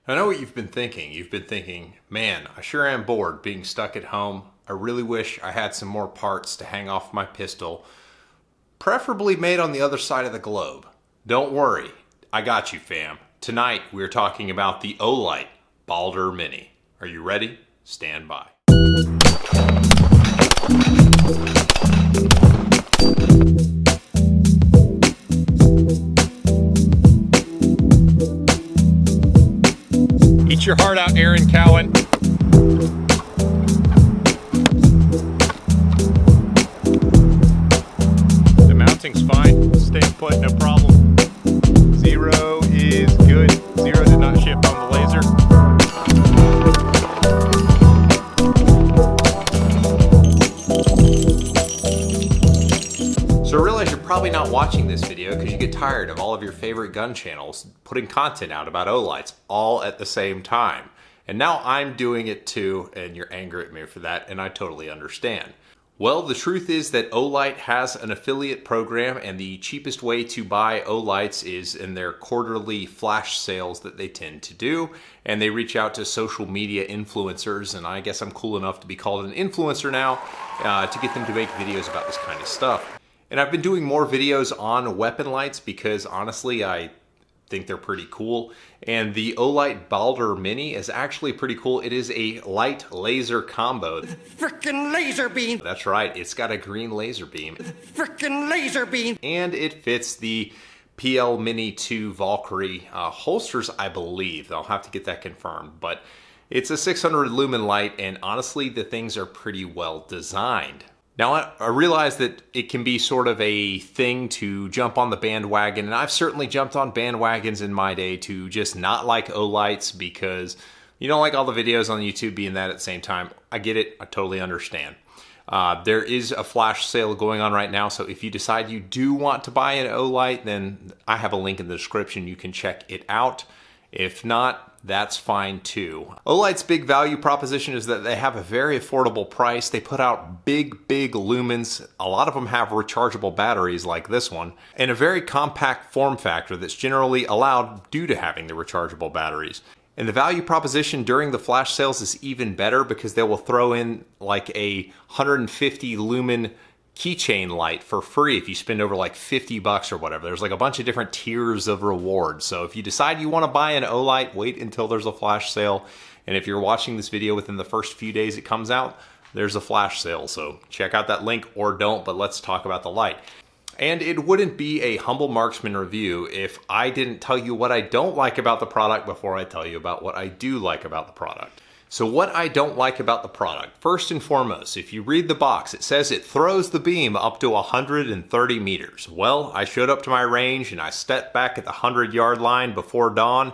I know what you've been thinking. You've been thinking, man, I sure am bored being stuck at home. I really wish I had some more parts to hang off my pistol, preferably made on the other side of the globe. Don't worry, I got you, fam. Tonight we're talking about the Olight Baldr Mini. Are you ready? Stand by. Eat your heart out, Aaron Cowan. The mounting's fine. Stay put, no problem. Zero is good. Zero did not ship on the laser. So I realize you're probably not watching this video because you get tired of all of your favorite gun channels putting content out about Olights all at the same time. And now I'm doing it too, and you're angry at me for that, and I totally understand. Well, the truth is that Olight has an affiliate program, and the cheapest way to buy Olights is in their quarterly flash sales that they tend to do. And they reach out to social media influencers, and I guess I'm cool enough to be called an influencer now, to get them to make videos about this kind of stuff. And I've been doing more videos on weapon lights because honestly, I think they're pretty cool. And the Olight Baldr Mini is actually pretty cool. It is a light laser combo. Frickin' laser beam! That's right, it's got a green laser beam. Frickin' laser beam! And it fits the PL Mini 2 Valkyrie holsters, I believe. I'll have to get that confirmed. But it's a 600 lumen light, and honestly, the things are pretty well designed. Now, I realize that it can be sort of a thing to jump on the bandwagon, and I've certainly jumped on bandwagons in my day to just not like Olights because you don't like all the videos on YouTube being that at the same time. I get it. I totally understand. There is a flash sale going on right now, so if you decide you do want to buy an Olight, then I have a link in the description. You can check it out. If not, that's fine too. Olight's big value proposition is that they have a very affordable price. They put out big lumens. A lot of them have rechargeable batteries like this one, and a very compact form factor that's generally allowed due to having the rechargeable batteries. And the value proposition during the flash sales is even better because they will throw in like a 150 lumen keychain light for free if you spend over like 50 bucks or whatever. There's like a bunch of different tiers of rewards. So if you decide you want to buy an Olight, wait until there's a flash sale. And if you're watching this video within the first few days it comes out, there's a flash sale. So check out that link or don't, but let's talk about the light. And it wouldn't be a Humble Marksman review if I didn't tell you what I don't like about the product before I tell you about what I do like about the product. So what I don't like about the product, first and foremost, if you read the box, it says it throws the beam up to 130 meters. Well, I showed up to my range and I stepped back at the 100-yard line before dawn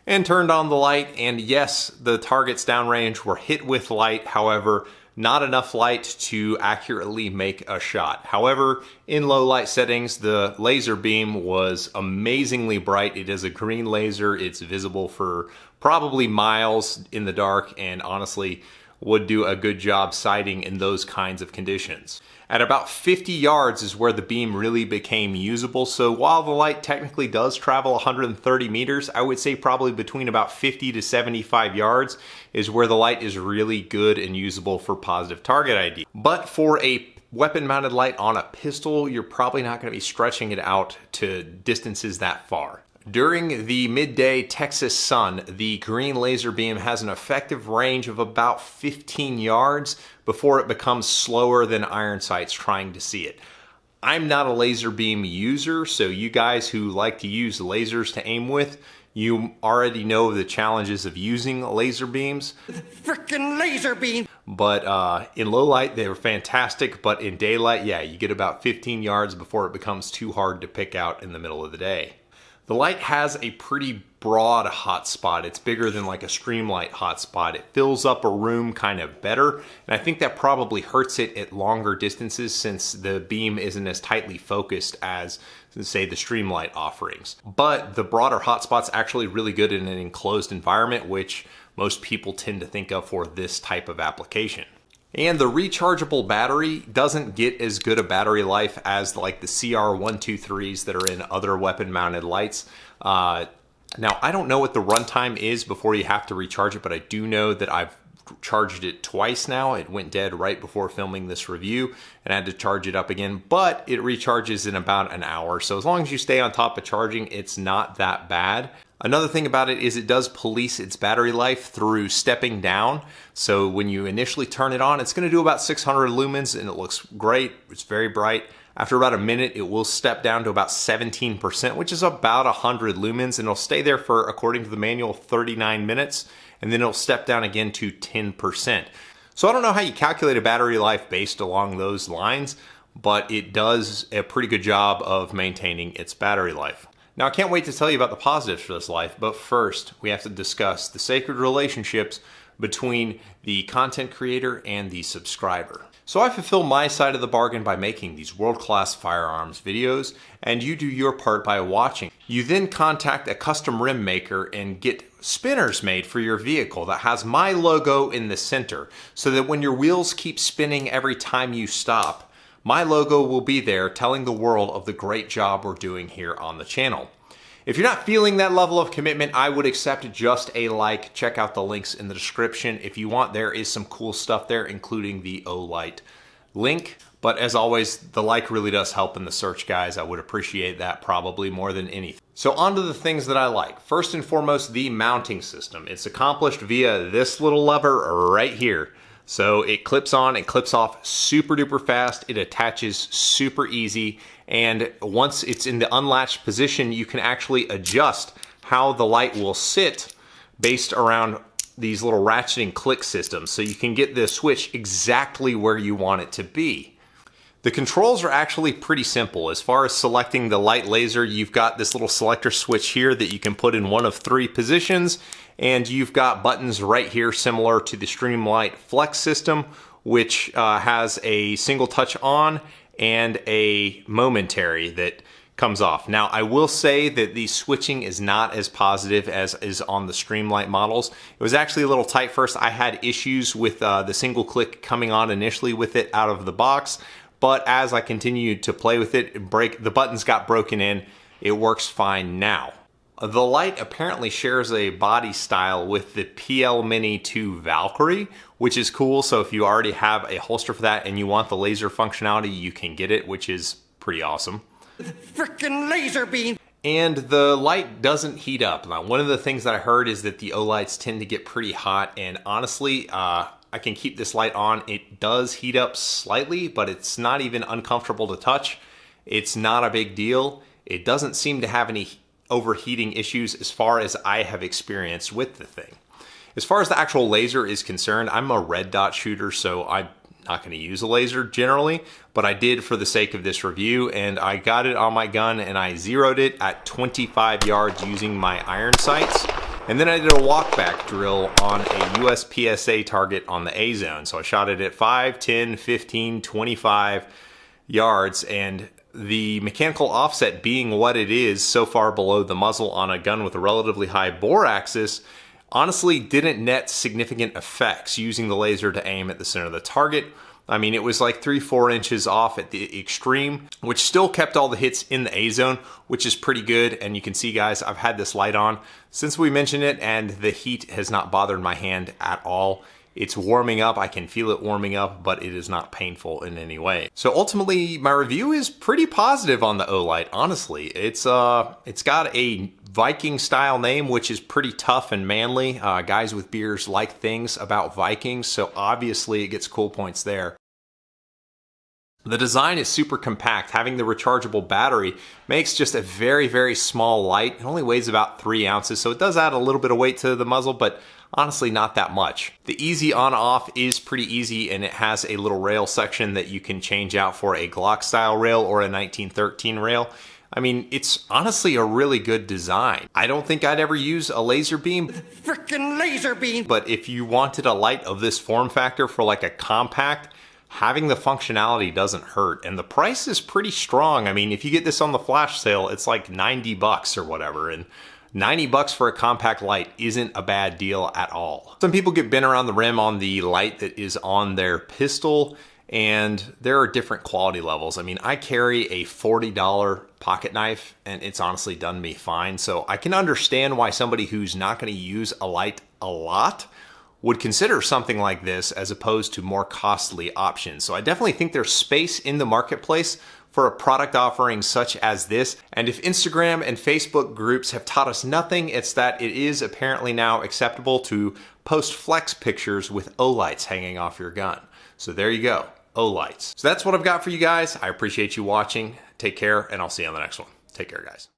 and turned on the light. And yes, the targets downrange were hit with light. However, not enough light to accurately make a shot. However, in low light settings, the laser beam was amazingly bright. It is a green laser. It's visible for probably miles in the dark, and honestly would do a good job sighting in those kinds of conditions. At about 50 yards is where the beam really became usable. So while the light technically does travel 130 meters, I would say probably between about 50 to 75 yards is where the light is really good and usable for positive target ID. But for a weapon mounted light on a pistol, you're probably not going to be stretching it out to distances that far. During the midday Texas sun, the green laser beam has an effective range of about 15 yards before it becomes slower than iron sights trying to see it. I'm not a laser beam user, so you guys who like to use lasers to aim with, you already know the challenges of using laser beams. Frickin' laser beam! But in low light, they were fantastic, but in daylight, yeah, you get about 15 yards before it becomes too hard to pick out in the middle of the day. The light has a pretty broad hotspot. It's bigger than like a Streamlight hotspot. It fills up a room kind of better, and I think that probably hurts it at longer distances since the beam isn't as tightly focused as, say, the Streamlight offerings. But the broader hotspot's actually really good in an enclosed environment, which most people tend to think of for this type of application. And the rechargeable battery doesn't get as good a battery life as like the CR123s that are in other weapon mounted lights. Now, I don't know what the runtime is before you have to recharge it, but I do know that I've charged it twice now. It went dead right before filming this review and I had to charge it up again, but it recharges in about an hour. So as long as you stay on top of charging, it's not that bad. Another thing about it is it does police its battery life through stepping down. So when you initially turn it on, it's going to do about 600 lumens and it looks great. It's very bright. After about a minute, it will step down to about 17%, which is about 100 lumens, and it'll stay there for, according to the manual, 39 minutes, and then it'll step down again to 10%. So I don't know how you calculate a battery life based along those lines, but it does a pretty good job of maintaining its battery life. Now, I can't wait to tell you about the positives for this life, but first, we have to discuss the sacred relationships between the content creator and the subscriber. So I fulfill my side of the bargain by making these world-class firearms videos, and you do your part by watching. You then contact a custom rim maker and get spinners made for your vehicle that has my logo in the center, so that when your wheels keep spinning every time you stop, my logo will be there telling the world of the great job we're doing here on the channel. If you're not feeling that level of commitment, I would accept just a like. Check out the links in the description. If you want, there is some cool stuff there, including the Olight link. But as always, the like really does help in the search, guys. I would appreciate that probably more than anything. So on to the things that I like. First and foremost, the mounting system. It's accomplished via this little lever right here. So it clips on, it clips off super duper fast, it attaches super easy, and once it's in the unlatched position, you can actually adjust how the light will sit based around these little ratcheting click systems. So you can get the switch exactly where you want it to be. The controls are actually pretty simple. As far as selecting the light laser, you've got this little selector switch here that you can put in one of 3 positions, and you've got buttons right here similar to the Streamlight Flex system, which has a single touch on and a momentary that comes off. Now, I will say that the switching is not as positive as is on the Streamlight models. It was actually a little tight first. I had issues with the single click coming on initially with it out of the box, but as I continued to play with it, the buttons got broken in. It works fine now. The light apparently shares a body style with the PL Mini 2 Valkyrie, which is cool. So if you already have a holster for that and you want the laser functionality, you can get it, which is pretty awesome. Frickin' laser beam! And the light doesn't heat up. Now, one of the things that I heard is that the Olights tend to get pretty hot, and honestly, I can keep this light on. It does heat up slightly, but it's not even uncomfortable to touch. It's not a big deal. It doesn't seem to have any overheating issues as far as I have experienced with the thing. As far as the actual laser is concerned, I'm a red dot shooter, so I'm not going to use a laser generally, but I did for the sake of this review, and I got it on my gun and I zeroed it at 25 yards using my iron sights. And then I did a walkback drill on a US PSA target on the A zone. So I shot it at 5, 10, 15, 25 yards, and the mechanical offset being what it is so far below the muzzle on a gun with a relatively high bore axis, honestly didn't net significant effects using the laser to aim at the center of the target. I mean, it was like 3-4 inches off at the extreme, which still kept all the hits in the A zone, which is pretty good. And you can see, guys, I've had this light on since we mentioned it, and the heat has not bothered my hand at all. It's warming up, I can feel it warming up, but it is not painful in any way. So ultimately, my review is pretty positive on the Olight, honestly. It's got a Viking style name, which is pretty tough and manly. Guys with beers like things about Vikings, so obviously it gets cool points there. The design is super compact. Having the rechargeable battery makes just a very, very small light. It only weighs about 3 ounces, so it does add a little bit of weight to the muzzle, but honestly not that much. The easy on-off is pretty easy, and it has a little rail section that you can change out for a Glock style rail or a 1913 rail. I mean, it's honestly a really good design. I don't think I'd ever use a laser beam. Frickin' laser beam! But if you wanted a light of this form factor for like a compact, having the functionality doesn't hurt. And the price is pretty strong. I mean, if you get this on the flash sale, it's like 90 bucks or whatever. And 90 bucks for a compact light isn't a bad deal at all. Some people get bent around the rim on the light that is on their pistol, And there are different quality levels. I mean, I carry a $40 pocket knife and it's honestly done me fine. So I can understand why somebody who's not going to use Olight a lot would consider something like this as opposed to more costly options. So I definitely think there's space in the marketplace for a product offering such as this. And if Instagram and Facebook groups have taught us nothing, it's that it is apparently now acceptable to post flex pictures with Olights hanging off your gun. So there you go, Olights. So that's what I've got for you guys. I appreciate you watching. Take care, and I'll see you on the next one. Take care, guys.